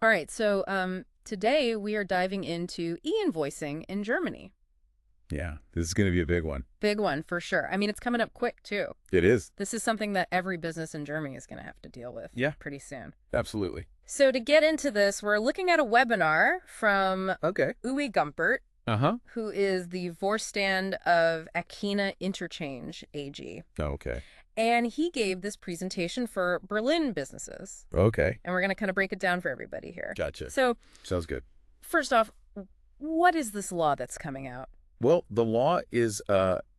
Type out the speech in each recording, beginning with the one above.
All right, so today we are diving into e-invoicing in Germany. Yeah, this is going to be a big one. Big one for sure. I mean, it's coming up quick too. It is. This is something that every business in Germany is going to have to deal with Yeah, pretty soon. absolutely. So to get into this, we're looking at a webinar from Okay. Uwe Gumpert, Uh-huh. who is the Vorstand of Aktina Interchange AG. Okay. And he gave this presentation for Berlin businesses. Okay. And we're going to kind of break it down for everybody here. Gotcha. So Sounds good. first off, what is this law that's coming out? Well, the law is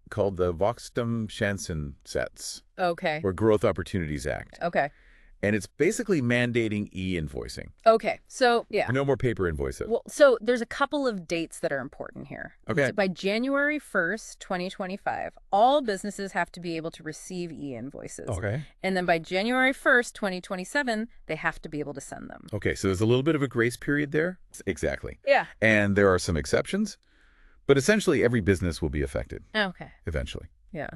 called the Wachstumschancengesetz, Okay. or Growth Opportunities Act. Okay. And it's basically mandating e-invoicing. Okay. So, yeah. No more paper invoices. Well, so there's a couple of dates that are important here. Okay. So by January 1st, 2025, all businesses have to be able to receive e-invoices. Okay. And then by January 1st, 2027, they have to be able to send them. Okay, so there's a little bit of a grace period there. Exactly. Yeah. And there are some exceptions, but essentially every business will be affected Okay. eventually. Yeah.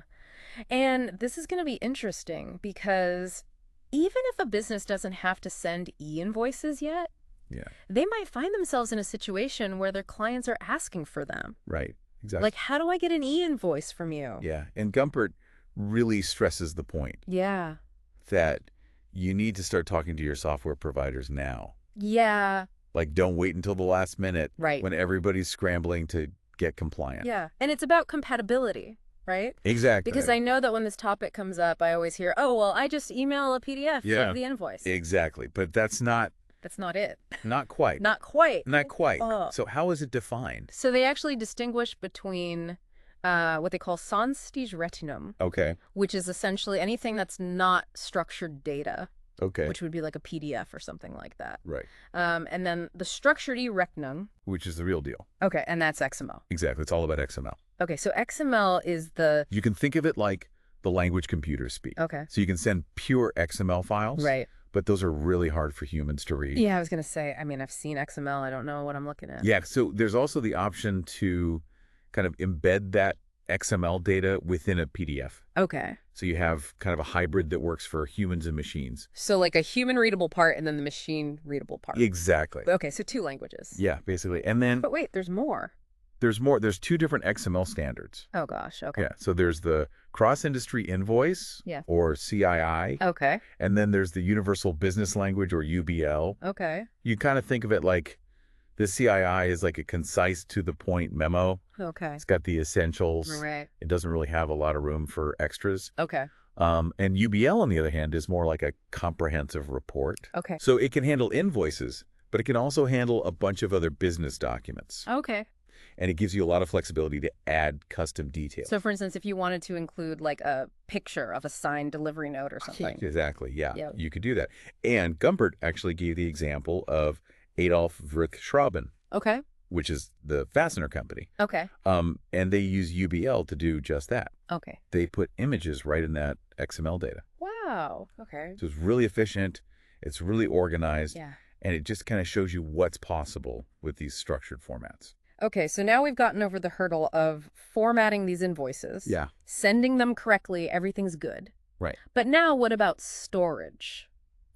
And this is going to be interesting because even if a business doesn't have to send e-invoices yet, Yeah. they might find themselves in a situation where their clients are asking for them. Right. Exactly. Like, how do I get an e-invoice from you? Yeah, and Gumpert really stresses the point Yeah. that you need to start talking to your software providers now. Yeah. Like, don't wait until the last minute Right. when everybody's scrambling to get compliant. Yeah. And it's about compatibility, right? Exactly. Because I know that when this topic comes up, I always hear, oh, well, I just email a PDF Yeah. of the invoice. Exactly, but that's not That's not it. quite. Not quite. Not quite. Oh. So how is it defined? So they actually distinguish between what they call Sonstichrechnung, Okay. which is essentially anything that's not structured data, Okay. which would be like a PDF or something like that. Right. And then the structured e-Rechnung. Which is the real deal. Okay, and that's XML. Exactly. It's all about XML. Okay, so XML is the... You can think of it like the language computers speak. Okay. So you can send pure XML files. Right. But those are really hard for humans to read. Yeah, I was going to say, I mean, I've seen XML. I don't know what I'm looking at. Yeah, so there's also the option to kind of embed that XML data within a PDF. Okay. So you have kind of a hybrid that works for humans and machines. So like a human readable part and then the machine readable part. Exactly. Okay, so two languages. Yeah, basically. And then But wait, there's more. there's more. There's two different XML standards. Oh, gosh. Okay. Yeah, so there's the Cross-Industry Invoice, Yeah. or CII, Okay. and then there's the Universal Business Language, or UBL. Okay. You kind of think of it like the CII is like a concise, to-the-point memo. Okay. It's got the essentials. Right. It doesn't really have a lot of room for extras. Okay. And UBL, on the other hand, is more like a comprehensive report. Okay. So it can handle invoices, but it can also handle a bunch of other business documents. Okay. And it gives you a lot of flexibility to add custom details. So, for instance, if you wanted to include like a picture of a signed delivery note or something. Exactly, yeah. Yep. You could do that. And Gumpert actually gave the example of Adolf Wirth Schrauben, Okay. which is the fastener company. Okay. And they use UBL to do just that. Okay. They put images right in that XML data. Wow. Okay. So it's really efficient, it's really organized, Yeah. and it just kind of shows you what's possible with these structured formats. Okay, so now we've gotten over the hurdle of formatting these invoices. Yeah. Sending them correctly, everything's good. Right. But now what about storage?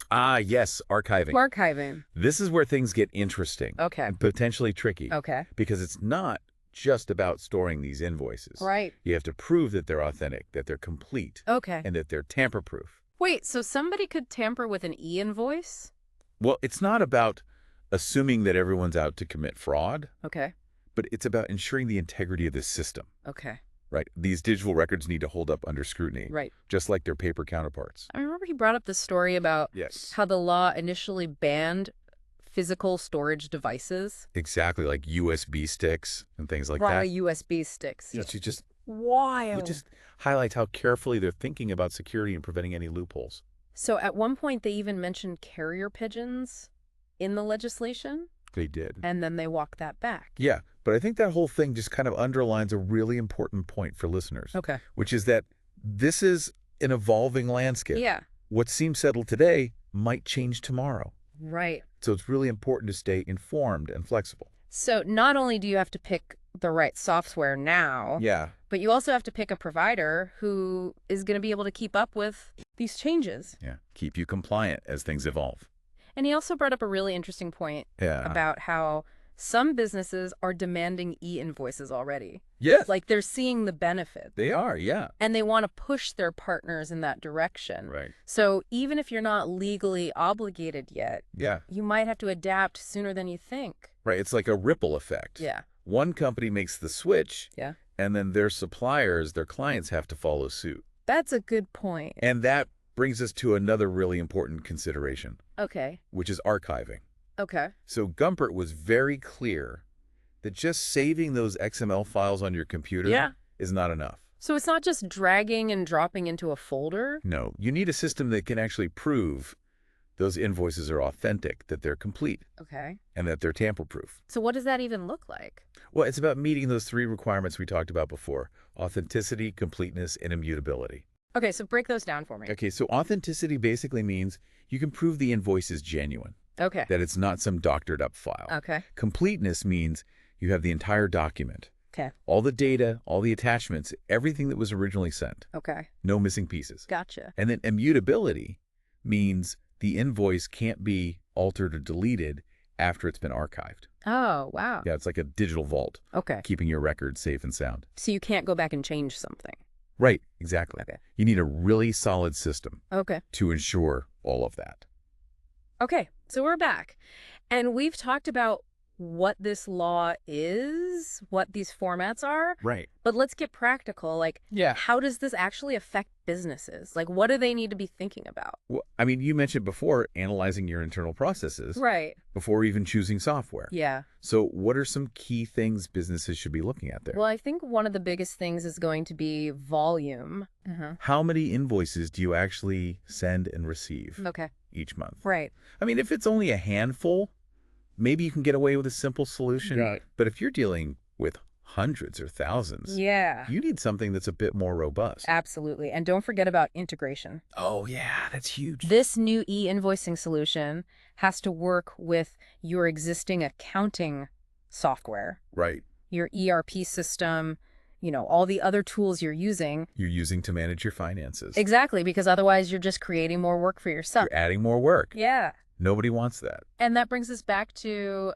Ah, yes, archiving. Archiving. This is where things get interesting. Okay. And potentially tricky. Okay. Because it's not just about storing these invoices. Right. You have to prove that they're authentic, that they're complete, Okay. and that they're tamper-proof. Wait, so somebody could tamper with an e-invoice? Well, it's not about assuming that everyone's out to commit fraud, Okay. but it's about ensuring the integrity of the system. Okay. Right. These digital records need to hold up under scrutiny, Right. just like their paper counterparts. I remember he brought up the story about Yes. how the law initially banned physical storage devices. Exactly, like USB sticks and things like Raw that. USB sticks. Yes, you just Wild. it just highlights how carefully they're thinking about security and preventing any loopholes. So at one point they even mentioned carrier pigeons in the legislation, They did. and then they walked that back. Yeah, but I think that whole thing just kind of underlines a really important point for listeners, Okay. which is that this is an evolving landscape. Yeah. What seems settled today might change tomorrow. Right. So it's really important to stay informed and flexible. So not only do you have to pick the right software now, Yeah. but you also have to pick a provider who is going to be able to keep up with these changes. Yeah. Keep you compliant as things evolve. And he also brought up a really interesting point Yeah. about how some businesses are demanding e-invoices already. Yes. Like they're seeing the benefit. They are, yeah. And they want to push their partners in that direction. Right. So even if you're not legally obligated yet, Yeah. you might have to adapt sooner than you think. Right. It's like a ripple effect. Yeah. One company makes the switch, Yeah. and then their suppliers, their clients have to follow suit. That's a good point. And that brings us to another really important consideration, Okay. which is archiving. Okay. So Gumpert was very clear that just saving those XML files on your computer is not enough. So it's not just dragging and dropping into a folder? No, you need a system that can actually prove those invoices are authentic, that they're complete, Okay. and that they're tamper-proof. So what does that even look like? Well, it's about meeting those three requirements we talked about before: authenticity, completeness, and immutability. Okay, so break those down for me. Okay, so authenticity basically means you can prove the invoice is genuine, Okay. that it's not some doctored up file. Okay. Completeness means you have the entire document, Okay. all the data, all the attachments, everything that was originally sent, Okay. no missing pieces. Gotcha. And then immutability means the invoice can't be altered or deleted after it's been archived. Oh, wow. Yeah, it's like a digital vault, Okay. keeping your records safe and sound. So you can't go back and change something. Right, exactly. Okay. You need a really solid system Okay. to ensure all of that. Okay, so we're back. And we've talked about what this law is, what these formats are, Right. but let's get practical. Like, Yeah. how does this actually affect businesses? Like, what do they need to be thinking about? Well, I mean, you mentioned before analyzing your internal processes Right. before even choosing software. Yeah. So what are some key things businesses should be looking at there? Well, I think one of the biggest things is going to be volume. How many invoices do you actually send and receive Okay. each month? Right. I mean, if it's only a handful, maybe you can get away with a simple solution. Right. But if you're dealing with hundreds or thousands, Yeah. you need something that's a bit more robust. Absolutely. And don't forget about integration. Oh, yeah, that's huge. This new e-invoicing solution has to work with your existing accounting software, Right. your ERP system, all the other tools you're using. You're using to manage your finances. Exactly, because otherwise you're just creating more work for yourself. You're adding more work. Yeah. Nobody wants that. And that brings us back to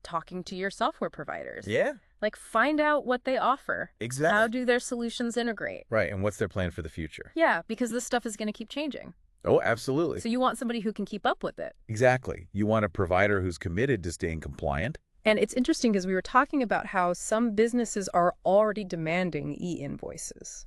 talking to your software providers. Yeah, Like, find out what they offer. exactly. How do their solutions integrate? Right, and what's their plan for the future? Yeah, because this stuff is going to keep changing. Oh, absolutely. So you want somebody who can keep up with it. Exactly. You want a provider who's committed to staying compliant. And it's interesting because we were talking about how some businesses are already demanding e-invoices.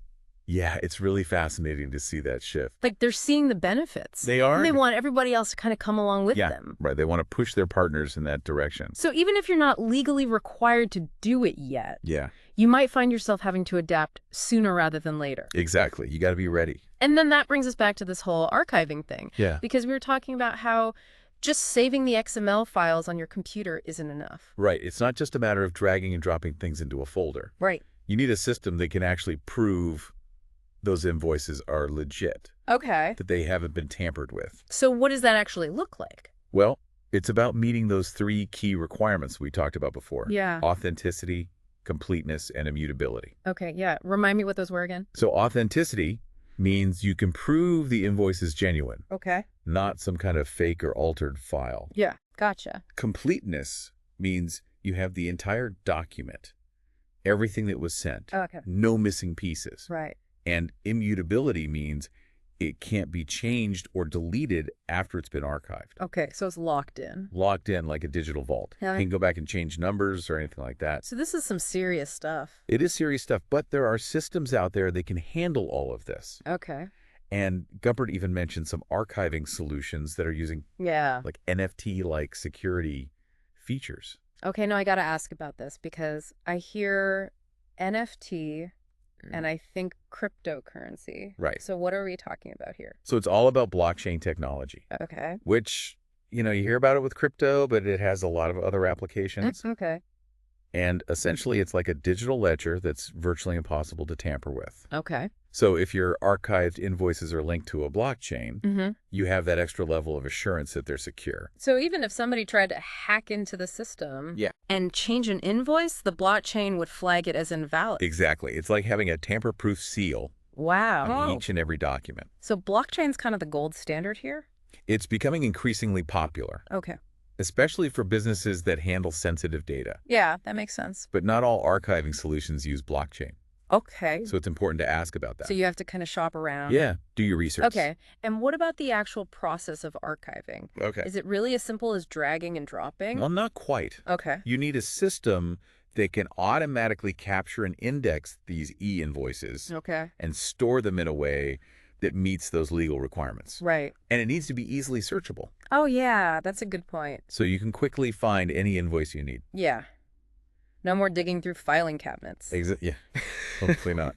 Yeah, it's really fascinating to see that shift. Like, they're seeing the benefits. They are. And they want everybody else to kind of come along with them. Right. They want to push their partners in that direction. So even if you're not legally required to do it yet, Yeah, you might find yourself having to adapt sooner rather than later. exactly. You got to be ready. And then that brings us back to this whole archiving thing. Yeah. Because we were talking about how just saving the XML files on your computer isn't enough. Right. It's not just a matter of dragging and dropping things into a folder. Right. You need a system that can actually prove those invoices are legit, Okay. that they haven't been tampered with. So what does that actually look like? Well, it's about meeting those three key requirements we talked about before. Yeah. Authenticity, completeness, and immutability. Okay, yeah. Remind me what those were again. So authenticity means you can prove the invoice is genuine, Okay. not some kind of fake or altered file. Yeah. Gotcha. Completeness means you have the entire document, everything that was sent, Okay. no missing pieces. Right. And immutability means it can't be changed or deleted after it's been archived. Okay, so it's locked in. Locked in like a digital vault. Yeah. You can go back and change numbers or anything like that. So this is some serious stuff. It is serious stuff, but there are systems out there that can handle all of this. Okay. And Gumpert even mentioned some archiving solutions that are using Yeah. like NFT-like security features. Okay, now I got to ask about this because I hear NFT and I think cryptocurrency. Right. So what are we talking about here? So it's all about blockchain technology, Okay. which, you hear about it with crypto, but it has a lot of other applications. Okay. And essentially, it's like a digital ledger that's virtually impossible to tamper with. Okay. So if your archived invoices are linked to a blockchain, Mm-hmm. you have that extra level of assurance that they're secure. So even if somebody tried to hack into the system Yeah. and change an invoice, the blockchain would flag it as invalid. Exactly. It's like having a tamper-proof seal Wow. on each and every document. So blockchain's kind of the gold standard here? It's becoming increasingly popular, Okay. especially for businesses that handle sensitive data. Yeah, that makes sense. But not all archiving solutions use blockchain, Okay. so it's important to ask about So that. you have to kind of shop around. Yeah, do your research. Okay. And what about the actual process of archiving? Okay. Is it really as simple as dragging and dropping? Well, not quite. Okay. You need a system that can automatically capture and index these e-invoices Okay. and store them in a way that meets those legal requirements. Right. And it needs to be easily searchable, Oh, yeah, that's a good point. so you can quickly find any invoice you need. Yeah. No more digging through filing cabinets. Yeah, hopefully not.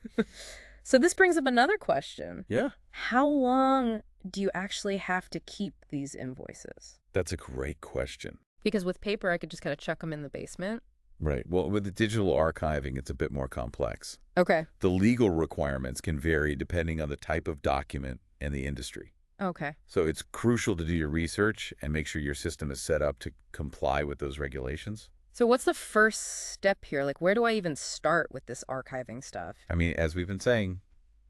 So this brings up another question. Yeah. How long do you actually have to keep these invoices? That's a great question. Because with paper, I could just kind of chuck them in the basement. Right. Well, with the digital archiving, it's a bit more complex. Okay. The legal requirements can vary depending on the type of document and the industry. Okay. So it's crucial to do your research and make sure your system is set up to comply with those regulations. So what's the first step here? Like, where do I even start with this archiving stuff? I mean, as we've been saying,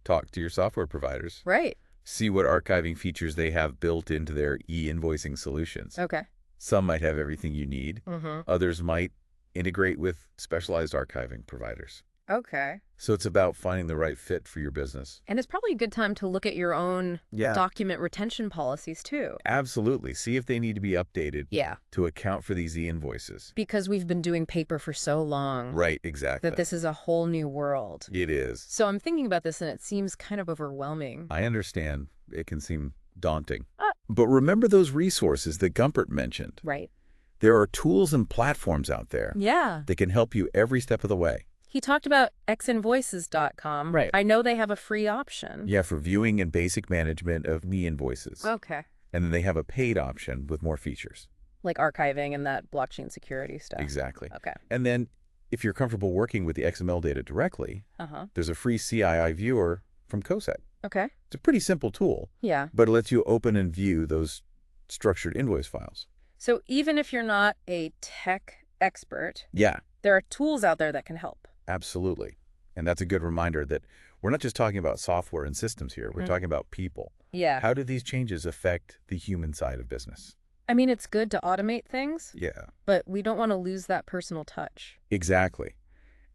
talk to your software providers. Right. See what archiving features they have built into their e-invoicing solutions. Okay. Some might have everything you need. Mm-hmm. Others might integrate with specialized archiving providers. Okay. So it's about finding the right fit for your business. And it's probably a good time to look at your own Yeah. document retention policies, too. Absolutely. See if they need to be updated Yeah. to account for these e-invoices. Because we've been doing paper for so long. Right, exactly. That this is a whole new world. It is. So I'm thinking about this, and it seems kind of overwhelming. I understand it can seem daunting. Uh. But remember those resources that Gumpert mentioned. Right. There are tools and platforms out there Yeah. that can help you every step of the way. He talked about e-invoices.com. Right. I know they have a free option. Yeah, for viewing and basic management of e-invoices. Okay. And then they have a paid option with more features. Like archiving and that blockchain security stuff. Exactly. Okay. And then if you're comfortable working with the XML data directly, Uh-huh. there's a free CII viewer from COSEC. Okay. It's a pretty simple tool, Yeah. but it lets you open and view those structured invoice files. So even if you're not a tech expert, Yeah, there are tools out there that can help. absolutely. And that's a good reminder that we're not just talking about software and systems here. We're talking about people. Yeah. How do these changes affect the human side of business? I mean, it's good to automate things, Yeah, but we don't want to lose that personal touch. exactly.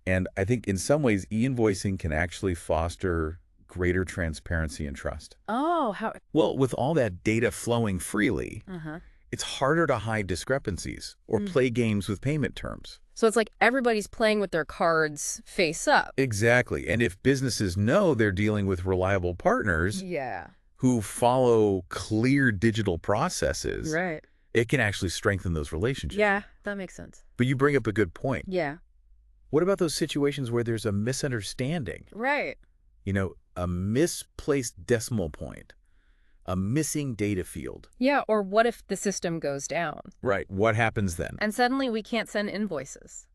And I think in some ways, e-invoicing can actually foster greater transparency and trust. Oh, how... Well, with all that data flowing freely, Uh-huh. it's harder to hide discrepancies or play games with payment terms. So it's like everybody's playing with their cards face up. Exactly. And if businesses know they're dealing with reliable partners Yeah. who follow clear digital processes, Right. it can actually strengthen those relationships. Yeah, that makes sense. But you bring up a good point. Yeah. What about those situations where there's a misunderstanding? Right. You know, a misplaced decimal point, a missing data field. Yeah, or what if the system goes down? Right. What happens then? And suddenly we can't send invoices.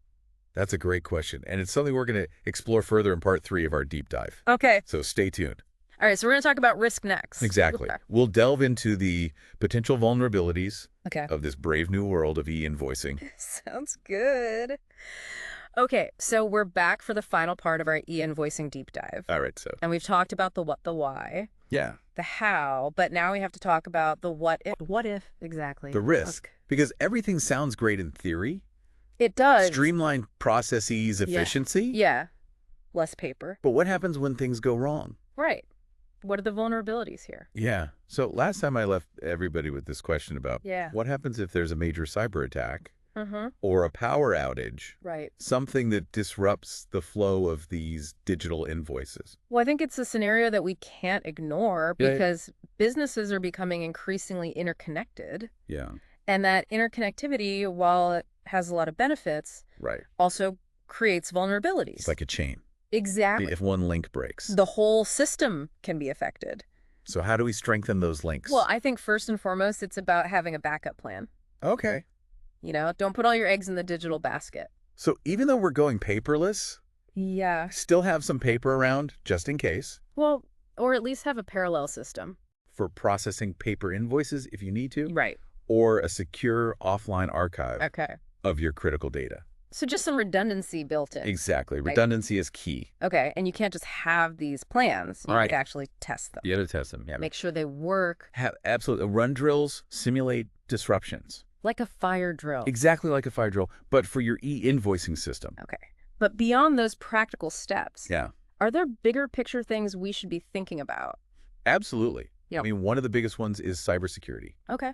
That's a great question. And it's something we're going to explore further in part 3 of our deep dive. Okay. So stay tuned. All right, so we're going to talk about risk next. Exactly. Okay. We'll delve into the potential vulnerabilities Okay. of this brave new world of e-invoicing. Sounds good. Okay, so we're back for the final part of our e-invoicing deep dive. All right, so. And we've talked about the what, the why, Yeah. the how, but now we have to talk about the what if. What if, exactly. The risk. Look, Because everything sounds great in theory. it does. Streamlined processes, efficiency. Yeah. Less paper. But what happens when things go wrong? Right. What are the vulnerabilities here? Yeah. So last time I left everybody with this question about Yeah. what happens if there's a major cyber attack Mm-hmm. or a power outage, Right. something that disrupts the flow of these digital invoices. Well, I think it's a scenario that we can't ignore Yeah. because businesses are becoming increasingly interconnected. Yeah. And that interconnectivity, while it has a lot of benefits, Right. also creates vulnerabilities. It's like a chain. Exactly. If one link breaks. The whole system can be affected. So how do we strengthen those links? Well, I think first and foremost, it's about having a backup plan. Okay. You know, don't put all your eggs in the digital basket. So even though we're going paperless, Yeah. still have some paper around just in case Well, or at least have a parallel system. for processing paper invoices if you need to, Right. or a secure offline archive Okay. of your critical data. So just some redundancy built in. Exactly. Right? Redundancy is key. Okay, and you can't just have these plans. You Right. could actually test them. You got to test them. Yeah. Make sure they work Absolutely. Run drills simulate disruptions. like a fire drill. Exactly like a fire drill, but for your e-invoicing system. Okay. But beyond those practical steps, Yeah. are there bigger picture things we should be thinking about? Absolutely. Yep. I mean, one of the biggest ones is cybersecurity. Okay.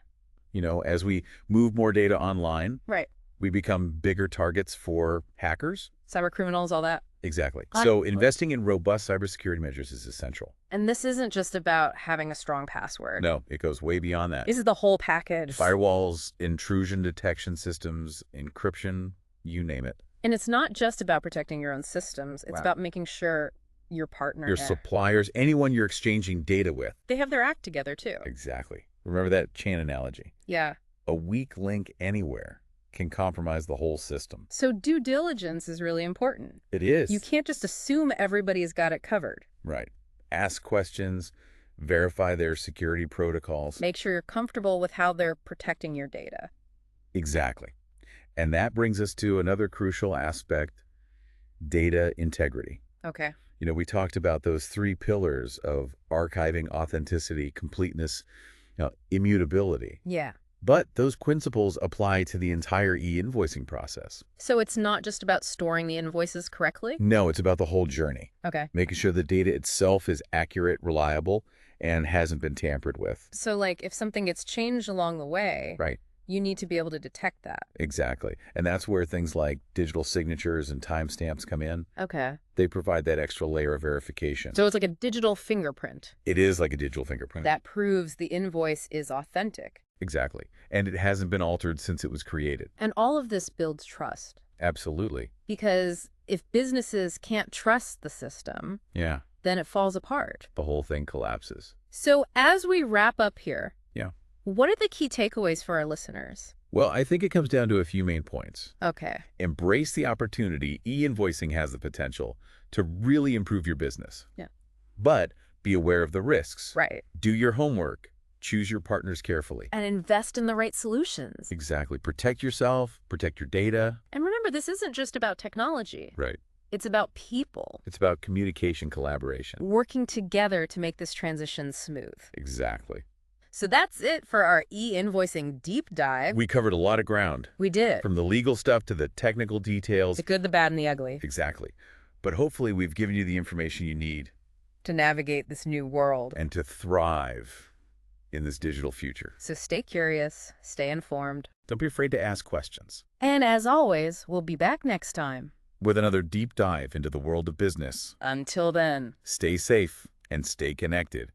As we move more data online, Right. we become bigger targets for hackers. Cyber criminals, all that. Exactly. So investing in robust cybersecurity measures is essential. And this isn't just about having a strong password. No, it goes way beyond that. This is the whole package. Firewalls, intrusion detection systems, encryption, you name it. And it's not just about protecting your own systems. It's Wow. about making sure your partner, Your suppliers, anyone you're exchanging data with. they have their act together too. Exactly. Remember that chain analogy. Yeah. A weak link anywhere can compromise the whole system. So due diligence is really important. It is. You can't just assume everybody's got it covered. Right. Ask questions, verify their security protocols. Make sure you're comfortable with how they're protecting your data. Exactly. And that brings us to another crucial aspect, data integrity. Okay. We talked about those 3 pillars of archiving, authenticity, completeness, immutability. Yeah. But those principles apply to the entire e-invoicing process. So it's not just about storing the invoices correctly? No, it's about the whole journey, Okay. making sure the data itself is accurate, reliable, and hasn't been tampered with. So like if something gets changed along the way, Right. you need to be able to detect that. Exactly. And that's where things like digital signatures and timestamps come in. Okay. They provide that extra layer of verification. So it's like a digital fingerprint It is like a digital fingerprint. that proves the invoice is authentic. Exactly. And it hasn't been altered since it was created. And all of this builds trust. Absolutely. Because if businesses can't trust the system, Yeah. then it falls apart. The whole thing collapses. So as we wrap up here, Yeah. what are the key takeaways for our listeners? Well, I think it comes down to a few main points. Okay. Embrace the opportunity. E-invoicing has the potential to really improve your business. Yeah. But be aware of the risks. Right. Do your homework. Choose your partners carefully. And invest in the right solutions. Exactly. Protect yourself, protect your data. And remember, this isn't just about technology. Right. It's about people It's about communication, collaboration. working together to make this transition smooth. Exactly. So that's it for our e-invoicing deep dive. We covered a lot of ground, We did. from the legal stuff to the technical details. The good, the bad, and the ugly Exactly. But hopefully we've given you the information you need to navigate this new world. and to thrive in this digital future. So stay curious, stay informed. Don't be afraid to ask questions. And as always, we'll be back next time. With another deep dive into the world of business. Until then. Stay safe and stay connected.